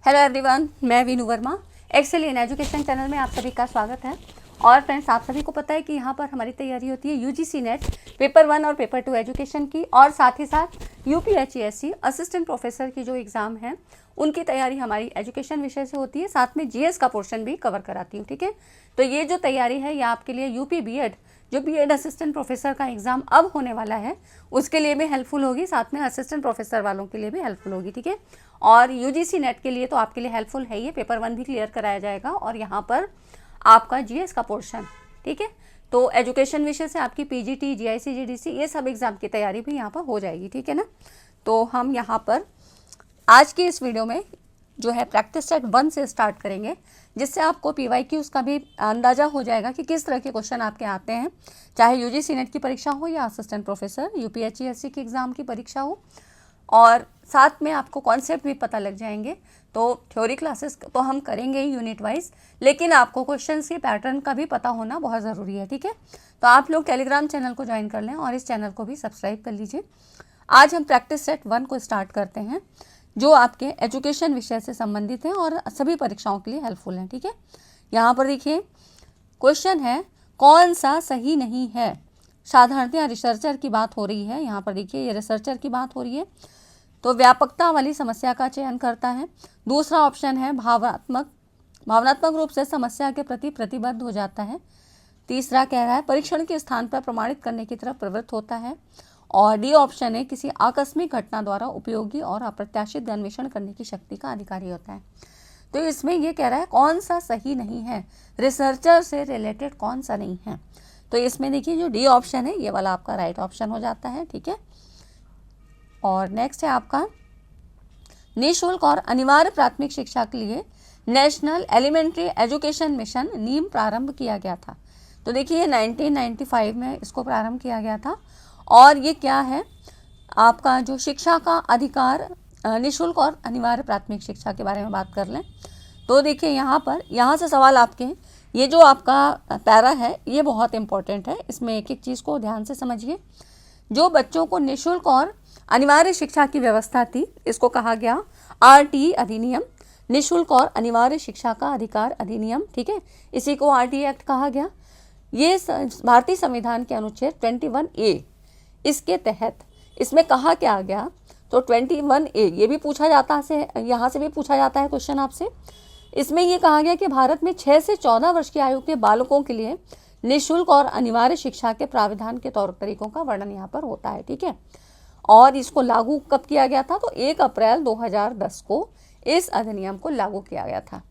Hello everyone, मैं Veenu Verma. Excel in education channel में आप सभी का स्वागत है। और फ्रेंड्स, आप सभी को पता है कि यहाँ पर हमारी तैयारी होती है यूजीसी नेट पेपर 1 और पेपर 2 एजुकेशन की, और साथ ही साथ यूपीएचईएससी असिस्टेंट प्रोफेसर की जो एग्ज़ाम है उनकी तैयारी हमारी एजुकेशन विषय से होती है। साथ में जीएस का पोर्शन भी कवर कराती हूँ, ठीक है। तो ये जो तैयारी है ये आपके लिए यूपी बीएड, जो बीएड असिस्टेंट प्रोफेसर का एग्ज़ाम अब होने वाला है उसके लिए भी हेल्पफुल होगी, साथ में असिस्टेंट प्रोफेसर वालों के लिए भी हेल्पफुल होगी, ठीक है। और यूजीसी नेट के लिए तो आपके लिए हेल्पफुल है, ये पेपर 1 भी क्लियर कराया जाएगा और यहाँ पर आपका जीएस का पोर्शन, ठीक है। तो एजुकेशन विषय से आपकी पीजीटी, जीआईसी, जीडीसी ये सब एग्ज़ाम की तैयारी भी यहाँ पर हो जाएगी, ठीक है ना। तो हम यहाँ पर आज की इस वीडियो में जो है प्रैक्टिस सेट 1 से स्टार्ट करेंगे, जिससे आपको पीवाईक्यूज़ का भी अंदाज़ा हो जाएगा कि किस तरह के क्वेश्चन आपके आते हैं, चाहे यूजीसी नेट की परीक्षा हो या असिस्टेंट प्रोफेसर यूपीएचईएससी की एग्ज़ाम की परीक्षा हो। और साथ में आपको कॉन्सेप्ट भी पता लग जाएंगे। तो थ्योरी क्लासेस तो हम करेंगे ही यूनिट वाइज, लेकिन आपको क्वेश्चंस के पैटर्न का भी पता होना बहुत ज़रूरी है, ठीक है। तो आप लोग टेलीग्राम चैनल को ज्वाइन कर लें और इस चैनल को भी सब्सक्राइब कर लीजिए। आज हम प्रैक्टिस सेट 1 को स्टार्ट करते हैं, जो आपके एजुकेशन विषय से संबंधित है और सभी परीक्षाओं के लिए हेल्पफुल है, ठीक है। यहाँ पर देखिए क्वेश्चन है, कौन सा सही नहीं है। साधारणतः रिसर्चर की बात हो रही है, यहाँ पर देखिए ये रिसर्चर की बात हो रही है। तो व्यापकता वाली समस्या का चयन करता है। दूसरा ऑप्शन है भावनात्मक रूप से समस्या के प्रति प्रतिबद्ध हो जाता है। तीसरा कह रहा है परीक्षण के स्थान पर प्रमाणित करने की तरफ प्रवृत्त होता है। और डी ऑप्शन है किसी आकस्मिक घटना द्वारा उपयोगी और अप्रत्याशित अन्वेषण करने की शक्ति का अधिकारी होता है। तो इसमें ये कह रहा है कौन सा सही नहीं है, रिसर्चर से रिलेटेड कौन सा नहीं है। तो इसमें देखिए जो डी ऑप्शन है ये वाला आपका राइट ऑप्शन हो जाता है, ठीक है। और नेक्स्ट है आपका निःशुल्क और अनिवार्य प्राथमिक शिक्षा के लिए नेशनल एलिमेंट्री एजुकेशन मिशन नीम प्रारंभ किया गया था। तो देखिए 1995 में इसको प्रारंभ किया गया था। और ये क्या है, आपका जो शिक्षा का अधिकार, निःशुल्क और अनिवार्य प्राथमिक शिक्षा के बारे में बात कर लें तो देखिए यहाँ से सवाल आपके, ये जो आपका पैरा है ये बहुत इंपॉर्टेंट है, इसमें एक एक चीज़ को ध्यान से समझिए। जो बच्चों को निःशुल्क और अनिवार्य शिक्षा की व्यवस्था थी, इसको कहा गया आरटी अधिनियम, निःशुल्क और अनिवार्य शिक्षा का अधिकार अधिनियम, ठीक है। इसी को आरटी एक्ट कहा गया। ये भारतीय संविधान के अनुच्छेद 21A, इसके तहत इसमें कहा क्या गया, तो 21A ये भी पूछा जाता है, यहाँ से भी पूछा जाता है क्वेश्चन आपसे। इसमें ये कहा गया कि भारत में 6 से 14 वर्ष की आयु के बालकों के लिए निःशुल्क और अनिवार्य शिक्षा के प्राविधान के तौर तरीकों का वर्णन यहाँ पर होता है, ठीक है। और इसको लागू कब किया गया था, तो 1 अप्रैल 2010 को इस अधिनियम को लागू किया गया था।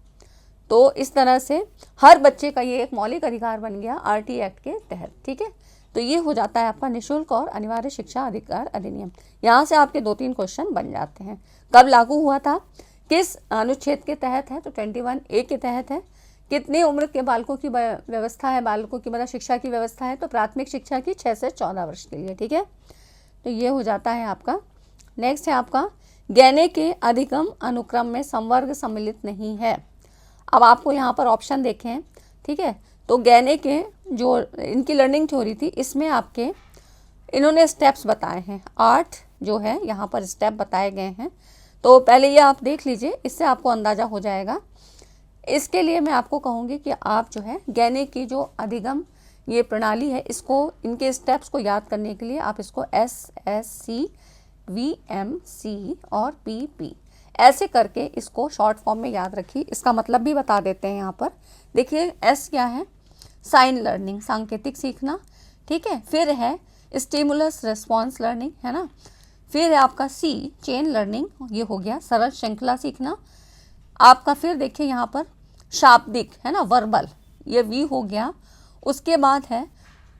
तो इस तरह से हर बच्चे का ये एक मौलिक अधिकार बन गया आरटी एक्ट के तहत, ठीक है। तो ये हो जाता है आपका निःशुल्क और अनिवार्य शिक्षा अधिकार अधिनियम। यहाँ से आपके 2-3 क्वेश्चन बन जाते हैं। कब लागू हुआ था, किस अनुच्छेद के तहत है, तो 21A के तहत है। कितनी उम्र के बालकों की व्यवस्था है, बालकों की मतलब शिक्षा की व्यवस्था है, तो प्राथमिक शिक्षा की 6 से 14 वर्ष के लिए, ठीक है। तो ये हो जाता है आपका। नेक्स्ट है आपका गैने के अधिगम अनुक्रम में संवर्ग सम्मिलित नहीं है। अब आपको यहाँ पर ऑप्शन देखें, ठीक है। तो गैने के जो इनकी लर्निंग थ्योरी थी, इसमें आपके इन्होंने स्टेप्स बताए हैं, 8 जो है यहाँ पर स्टेप बताए गए हैं। तो पहले ये आप देख लीजिए, इससे आपको अंदाज़ा हो जाएगा। इसके लिए मैं आपको कहूँगी कि आप जो है गैने की जो अधिगम ये प्रणाली है, इसको इनके स्टेप्स को याद करने के लिए आप इसको SSC, VMC और PP ऐसे करके इसको शॉर्ट फॉर्म में याद रखिए। इसका मतलब भी बता देते हैं यहाँ पर। देखिए S क्या है, साइन लर्निंग, सांकेतिक सीखना, ठीक है। फिर है स्टिमुलस रिस्पॉन्स लर्निंग, है ना। फिर है आपका C चेन लर्निंग, ये हो गया सरल श्रृंखला सीखना आपका। फिर देखिए यहाँ पर शाब्दिक, है ना, वर्बल, ये V हो गया। उसके बाद है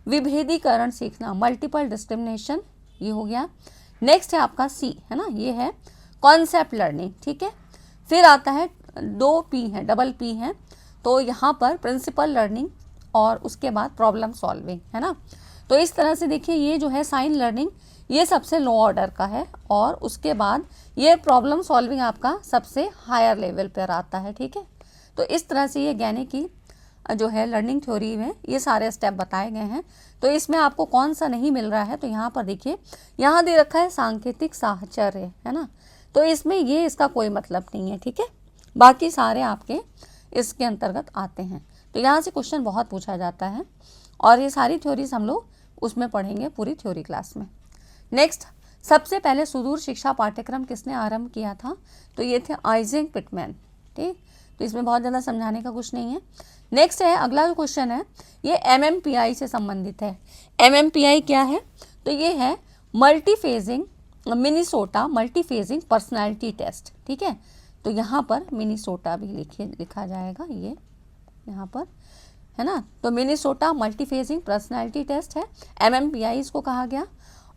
विभेदीकरण सीखना, मल्टीपल डिस्क्रिमिनेशन, ये हो गया। नेक्स्ट है आपका C, है ना, ये है कॉन्सेप्ट लर्निंग, ठीक है। फिर आता है 2P है, डबल P है, तो यहाँ पर प्रिंसिपल लर्निंग और उसके बाद प्रॉब्लम सॉल्विंग, है ना। तो इस तरह से देखिए ये जो है साइन लर्निंग ये सबसे लो ऑर्डर का है, और उसके बाद ये प्रॉब्लम सॉल्विंग आपका सबसे हायर लेवल पर आता है, ठीक है। तो इस तरह से ये गैने की जो है लर्निंग थ्योरी में ये सारे स्टेप बताए गए हैं। तो इसमें आपको कौन सा नहीं मिल रहा है, तो यहाँ पर देखिए यहाँ दे रखा है सांकेतिक साहचर्य, है ना। तो इसमें ये इसका कोई मतलब नहीं है, ठीक है। बाकी सारे आपके इसके अंतर्गत आते हैं। तो यहाँ से क्वेश्चन बहुत पूछा जाता है और ये सारी थ्योरीज हम लोग उसमें पढ़ेंगे पूरी थ्योरी क्लास में। नेक्स्ट, सबसे पहले सुदूर शिक्षा पाठ्यक्रम किसने आरंभ किया था? तो ये थे आइजैक पिटमैन। ठीक, तो इसमें बहुत ज़्यादा समझाने का कुछ नहीं है। नेक्स्ट है, अगला जो क्वेश्चन है ये MMPI से संबंधित है। MMPI क्या है? तो ये है मल्टीफेजिंग मिनीसोटा मल्टीफेजिंग पर्सनालिटी टेस्ट। ठीक है, तो यहाँ पर मिनीसोटा भी लिखा जाएगा, ये यहाँ पर है ना। तो मिनीसोटा मल्टीफेजिंग पर्सनालिटी टेस्ट है, MMPI इसको कहा गया।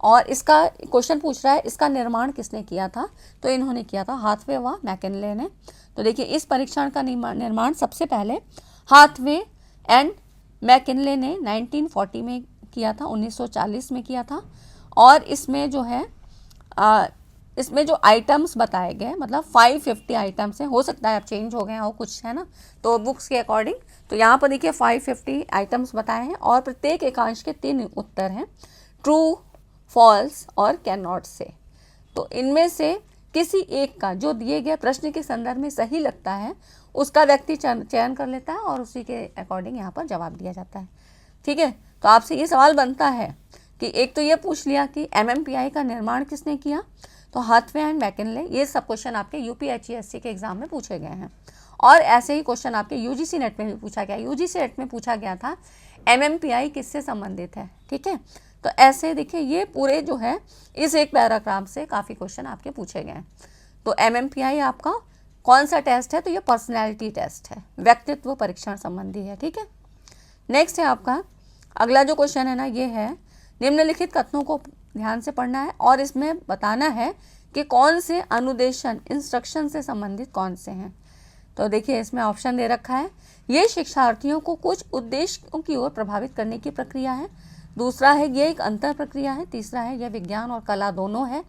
और इसका क्वेश्चन पूछ रहा है इसका निर्माण किसने किया था? तो इन्होंने किया था हाथवे व मैकिनले ने। तो देखिए इस परीक्षण का निर्माण सबसे पहले हाथवे एंड मैकिनले ने 1940 में किया था, 1940 में किया था। और इसमें जो है इसमें जो आइटम्स बताए गए, मतलब 550 आइटम्स हैं, हो सकता है अब चेंज हो गए हो कुछ, है ना, तो बुक्स के अकॉर्डिंग। तो यहाँ पर देखिए 550 आइटम्स बताए हैं और प्रत्येक एकांश के 3 उत्तर हैं, ट्रू, फॉल्स और कैन नॉट से। तो इनमें से किसी एक का जो दिए गए प्रश्न के संदर्भ में सही लगता है उसका व्यक्ति चयन कर लेता है और उसी के अकॉर्डिंग यहाँ पर जवाब दिया जाता है। ठीक है, तो आपसे ये सवाल बनता है कि एक तो ये पूछ लिया कि MMPI का निर्माण किसने किया, तो हाथवे एंड मैकिनले। ये सब क्वेश्चन आपके UPHESC के एग्जाम में पूछे गए हैं। और ऐसे ही क्वेश्चन आपके UGC नेट में भी पूछा गया। UGC नेट में पूछा गया था MMPI किससे संबंधित है। ठीक है, तो ऐसे देखिए ये पूरे जो है इस एक पैराग्राफ से काफ़ी क्वेश्चन आपके पूछे गए हैं। तो MMPI आपका कौन सा टेस्ट है? तो ये पर्सनैलिटी टेस्ट है, व्यक्तित्व परीक्षण संबंधी है। ठीक है, नेक्स्ट है आपका अगला जो क्वेश्चन है ना, ये है निम्नलिखित कथनों को ध्यान से पढ़ना है और इसमें बताना है कि कौन से अनुदेशन इंस्ट्रक्शन से संबंधित कौन से हैं। तो देखिए इसमें ऑप्शन दे रखा है, ये शिक्षार्थियों को कुछ उद्देश्यों की ओर प्रभावित करने की प्रक्रिया है। दूसरा है ये एक अंतर प्रक्रिया है। तीसरा है यह विज्ञान और कला दोनों है।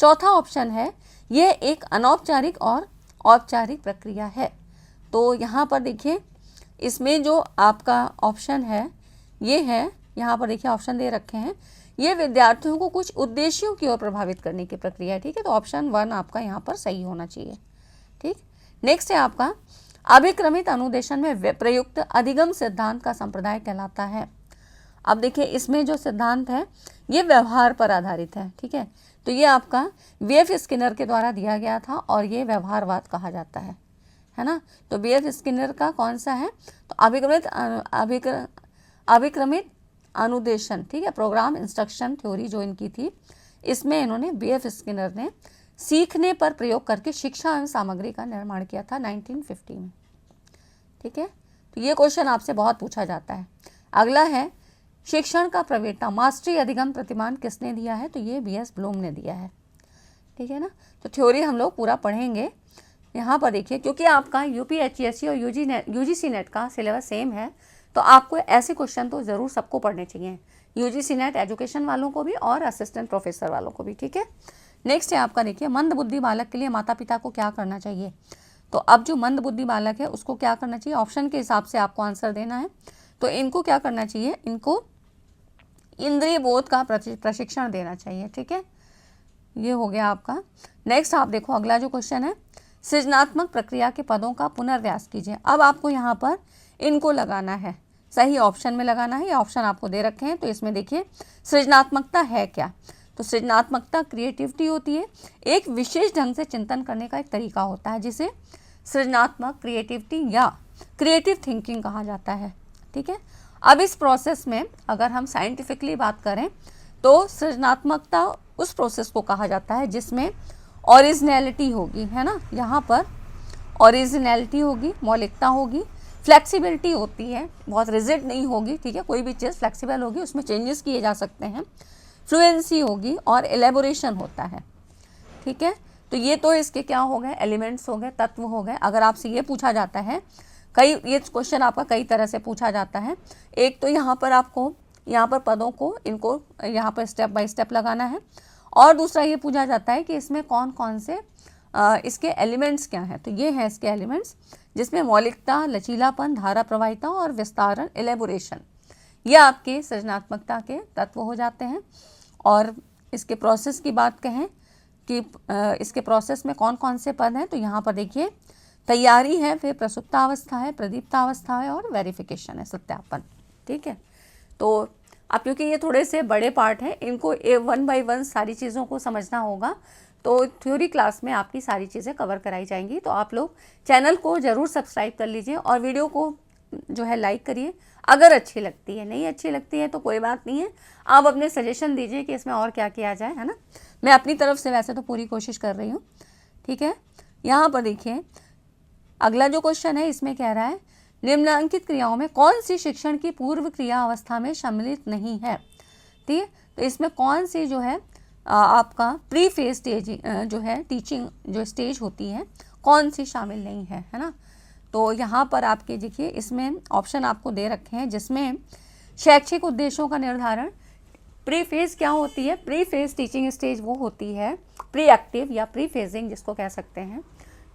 चौथा ऑप्शन है यह एक अनौपचारिक और औपचारिक प्रक्रिया है। तो यहाँ पर देखिए इसमें जो आपका ऑप्शन है ये है, यहाँ पर देखिए ऑप्शन दे रखे हैं, ये विद्यार्थियों को कुछ उद्देश्यों की ओर प्रभावित करने की प्रक्रिया है। ठीक है, तो ऑप्शन 1 आपका यहाँ पर सही होना चाहिए। ठीक, नेक्स्ट है आपका अभिक्रमित अनुदेशन में प्रयुक्त अधिगम सिद्धांत का संप्रदाय कहलाता है। अब देखिए इसमें जो सिद्धांत है ये व्यवहार पर आधारित है। ठीक है, तो ये आपका BF स्किनर के द्वारा दिया गया था और ये व्यवहारवाद कहा जाता है ना। तो BF स्किनर का कौन सा है? तो अभिक्रमित अनुदेशन। ठीक है, प्रोग्राम इंस्ट्रक्शन थ्योरी जो इनकी थी, इसमें इन्होंने BF स्किनर ने सीखने पर प्रयोग करके शिक्षा एवं सामग्री का निर्माण किया था 1950 में। ठीक है, तो ये क्वेश्चन आपसे बहुत पूछा जाता है। अगला है शिक्षण का प्रवेटा मास्टरी अधिगम प्रतिमान किसने दिया है? तो ये BS ब्लूम ने दिया है। ठीक है ना, तो थ्योरी हम लोग पूरा पढ़ेंगे। यहाँ पर देखिए क्योंकि आपका UPHESC और UGC नेट का सिलेबस सेम है तो आपको ऐसे क्वेश्चन तो ज़रूर सबको पढ़ने चाहिए, UGC नेट एजुकेशन वालों को भी और असिस्टेंट प्रोफेसर वालों को भी। ठीक है, नेक्स्ट है आपका देखिए मंद बुद्धि बालक के लिए माता पिता को क्या करना चाहिए। तो अब जो मंद बुद्धि बालक है उसको क्या करना चाहिए, ऑप्शन के हिसाब से आपको आंसर देना है। तो इनको क्या करना चाहिए, इनको इंद्रिय बोध का प्रशिक्षण देना चाहिए। ठीक है, ये हो गया आपका। नेक्स्ट आप देखो अगला जो क्वेश्चन है, सृजनात्मक प्रक्रिया के पदों का पुनर्व्यास कीजिए। अब आपको यहाँ पर इनको लगाना है, सही ऑप्शन में लगाना है। ये ऑप्शन आपको दे रखे हैं। तो इसमें देखिए सृजनात्मकता है क्या? तो सृजनात्मकता क्रिएटिविटी होती है, एक विशेष ढंग से चिंतन करने का एक तरीका होता है जिसे सृजनात्मक क्रिएटिविटी या क्रिएटिव थिंकिंग कहा जाता है। ठीक है, अब इस प्रोसेस में अगर हम साइंटिफिकली बात करें तो सृजनात्मकता उस प्रोसेस को कहा जाता है जिसमें ओरिजिनलिटी होगी, है ना, यहाँ पर ओरिजिनलिटी होगी, मौलिकता होगी, फ्लेक्सिबिलिटी होती है, बहुत रिजिड नहीं होगी। ठीक है, कोई भी चीज़ फ्लेक्सिबल होगी, उसमें चेंजेस किए जा सकते हैं, फ्लुएंसी होगी और एलेबोरेशन होता है। ठीक है, तो ये तो इसके क्या हो गए, एलिमेंट्स हो गए, तत्व हो गए। अगर आपसे ये पूछा जाता है, ये क्वेश्चन आपका कई तरह से पूछा जाता है। एक तो यहाँ पर आपको यहाँ पर पदों को इनको यहाँ पर स्टेप बाय स्टेप लगाना है और दूसरा ये पूछा जाता है कि इसमें कौन कौन से इसके एलिमेंट्स क्या हैं। तो ये हैं इसके एलिमेंट्स जिसमें मौलिकता, लचीलापन, धारा प्रवाहिता और विस्तारण, एलेबोरेशन, ये आपके सृजनात्मकता के तत्व हो जाते हैं। और इसके प्रोसेस की बात कहें कि इसके प्रोसेस में कौन कौन से पद हैं, तो यहाँ पर देखिए तैयारी है, फिर प्रसुप्तावस्था है, प्रदीप्तावस्था है और वेरिफिकेशन है, सत्यापन। ठीक है, तो अब क्योंकि ये थोड़े से बड़े पार्ट हैं, इनको 1 बाय 1 सारी चीज़ों को समझना होगा, तो थ्योरी क्लास में आपकी सारी चीज़ें कवर कराई जाएंगी। तो आप लोग चैनल को ज़रूर सब्सक्राइब कर लीजिए और वीडियो को जो है लाइक करिए। अगर अच्छी लगती है, नहीं अच्छी लगती है तो कोई बात नहीं है, आप अपने सजेशन दीजिए कि इसमें और क्या किया जाए, है ना। मैं अपनी तरफ से वैसे तो पूरी कोशिश कर रही हूँ। ठीक है, यहाँ पर देखिए अगला जो क्वेश्चन है, इसमें कह रहा है निम्नलिखित क्रियाओं में कौन सी शिक्षण की पूर्व क्रिया अवस्था में सम्मिलित नहीं है। ठीक है, तो इसमें कौन सी जो है आपका प्री फेज स्टेज जो है टीचिंग जो स्टेज होती है, कौन सी शामिल नहीं है, है ना। तो यहाँ पर आपके देखिए इसमें ऑप्शन आपको दे रखे हैं, जिसमें शैक्षिक उद्देश्यों का निर्धारण, प्री फेज क्या होती है, प्री फेज टीचिंग स्टेज वो होती है प्री एक्टिव या प्री फेजिंग जिसको कह सकते हैं।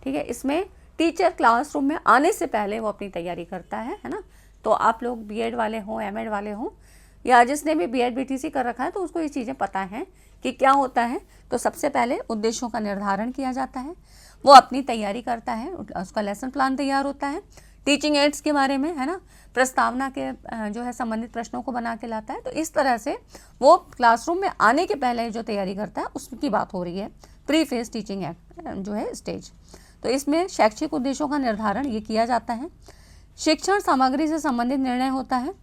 ठीक है, इसमें टीचर क्लासरूम में आने से पहले वो अपनी तैयारी करता है ना। तो आप लोग बीएड वाले हों, एमएड वाले हों, या जिसने भी बीएड बीटीसी कर रखा है तो उसको ये चीज़ें पता हैं कि क्या होता है। तो सबसे पहले उद्देश्यों का निर्धारण किया जाता है, वो अपनी तैयारी करता है, उसका लेसन प्लान तैयार होता है, टीचिंग एड्स के बारे में, है ना, प्रस्तावना के जो है संबंधित प्रश्नों को बना के लाता है। तो इस तरह से वो क्लासरूम में आने के पहले जो तैयारी करता है उसकी बात हो रही है प्री फेज टीचिंग जो है स्टेज। तो इसमें शैक्षिक उद्देश्यों का निर्धारण ये किया जाता है, शिक्षण सामग्री से संबंधित निर्णय होता है,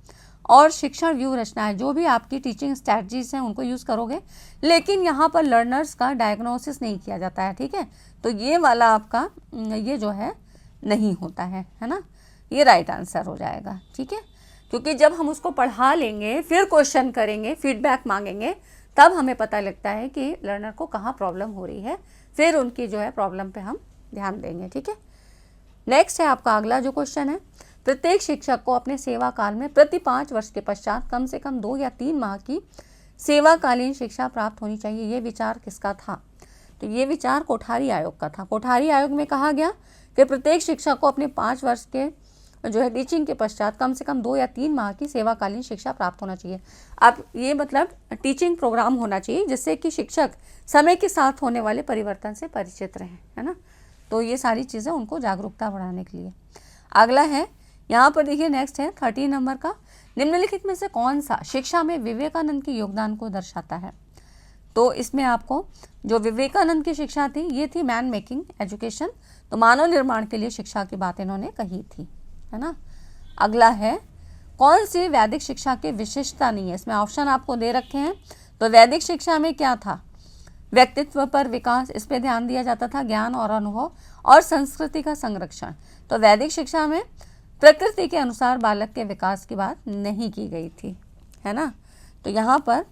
और शिक्षण व्यू रचनाएं, जो भी आपकी टीचिंग स्ट्रैटेजीज हैं उनको यूज़ करोगे, लेकिन यहाँ पर लर्नर्स का डायग्नोसिस नहीं किया जाता है। ठीक है, तो ये वाला आपका ये जो है नहीं होता है ना, ये राइट आंसर हो जाएगा। ठीक है, क्योंकि जब हम उसको पढ़ा लेंगे, फिर क्वेश्चन करेंगे, फीडबैक मांगेंगे, तब हमें पता लगता है कि लर्नर को कहाँ प्रॉब्लम हो रही है, फिर उनकी जो है प्रॉब्लम पे हम ध्यान देंगे। ठीक है, नेक्स्ट है आपका अगला जो क्वेश्चन है, प्रत्येक शिक्षक को अपने सेवा काल में प्रति 5 वर्ष के पश्चात कम से कम 2 या 3 माह की सेवाकालीन शिक्षा प्राप्त होनी चाहिए। ये विचार किसका था? तो ये विचार कोठारी आयोग का था। कोठारी आयोग में कहा गया कि प्रत्येक शिक्षक को अपने 5 वर्ष के जो है टीचिंग के पश्चात कम से कम 2 या 3 माह की सेवाकालीन शिक्षा प्राप्त होना चाहिए। अब ये मतलब टीचिंग प्रोग्राम होना चाहिए जिससे कि शिक्षक समय के साथ होने वाले परिवर्तन से परिचित रहें, है ना। तो ये सारी चीज़ें उनको जागरूकता बढ़ाने के लिए। अगला है यहाँ पर देखिए, नेक्स्ट है 13 नंबर का, निम्नलिखित में से कौन सा शिक्षा में विवेकानंद के योगदान को दर्शाता है। तो इसमें आपको जो विवेकानंद की शिक्षा थी ये थी मैन मेकिंग एजुकेशन, तो मानव निर्माण के लिए शिक्षा की बात इन्होंने कही थी, है ना। अगला है कौन सी वैदिक शिक्षा की विशिष्टता नहीं है। इसमें ऑप्शन आपको दे रखे हैं। तो वैदिक शिक्षा में क्या था, व्यक्तित्व पर विकास, इस पे ध्यान दिया जाता था, ज्ञान और अनुभव और संस्कृति का संरक्षण। तो वैदिक शिक्षा में प्रकृति के अनुसार बालक के विकास की बात नहीं की गई थी, है ना। तो यहाँ पर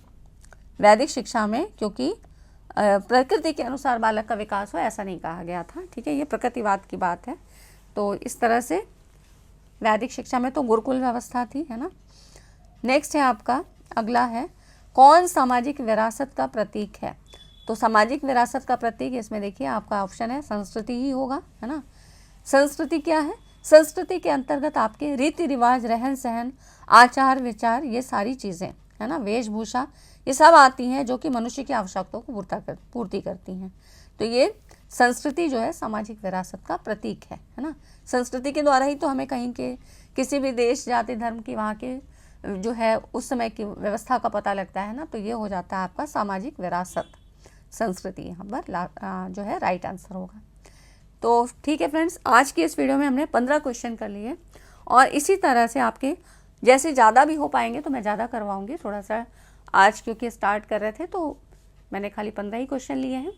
वैदिक शिक्षा में क्योंकि प्रकृति के अनुसार बालक का विकास हो ऐसा नहीं कहा गया था। ठीक है, ये प्रकृतिवाद की बात है। तो इस तरह से वैदिक शिक्षा में तो गुरुकुल व्यवस्था थी, है ना। नेक्स्ट है आपका अगला है, कौन सामाजिक विरासत का प्रतीक है। तो सामाजिक विरासत का प्रतीक इसमें देखिए आपका ऑप्शन है संस्कृति ही होगा, है ना। संस्कृति क्या है, संस्कृति के अंतर्गत आपके रीति रिवाज, रहन सहन, आचार विचार, ये सारी चीज़ें, है ना, वेशभूषा, ये सब आती हैं जो कि मनुष्य की आवश्यकताओं को पूर्ति करती हैं। तो ये संस्कृति जो है सामाजिक विरासत का प्रतीक है ना। संस्कृति के द्वारा ही तो हमें कहीं के किसी भी देश, जाति, धर्म की वहाँ के जो है उस समय की व्यवस्था का पता लगता है ना। तो ये हो जाता है आपका सामाजिक विरासत, संस्कृति यहाँ पर जो है राइट आंसर होगा। तो ठीक है फ्रेंड्स, आज की इस वीडियो में हमने 15 क्वेश्चन कर लिए और इसी तरह से आपके जैसे ज़्यादा भी हो पाएंगे तो मैं ज़्यादा करवाऊंगी। थोड़ा सा आज क्योंकि स्टार्ट कर रहे थे तो मैंने खाली 15 ही क्वेश्चन लिए हैं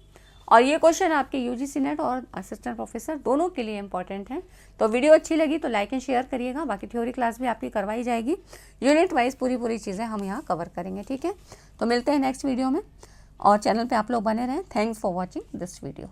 और ये क्वेश्चन आपके यूजीसी नेट और असिस्टेंट प्रोफेसर दोनों के लिए इंपॉर्टेंट हैं। तो वीडियो अच्छी लगी तो लाइक एंड शेयर करिएगा। बाकी थ्योरी क्लास भी आपकी करवाई जाएगी, यूनिट वाइज पूरी चीज़ें हम यहाँ कवर करेंगे। ठीक है, तो मिलते हैं नेक्स्ट वीडियो में और चैनल पे आप लोग बने रहें। Thanks for watching this video.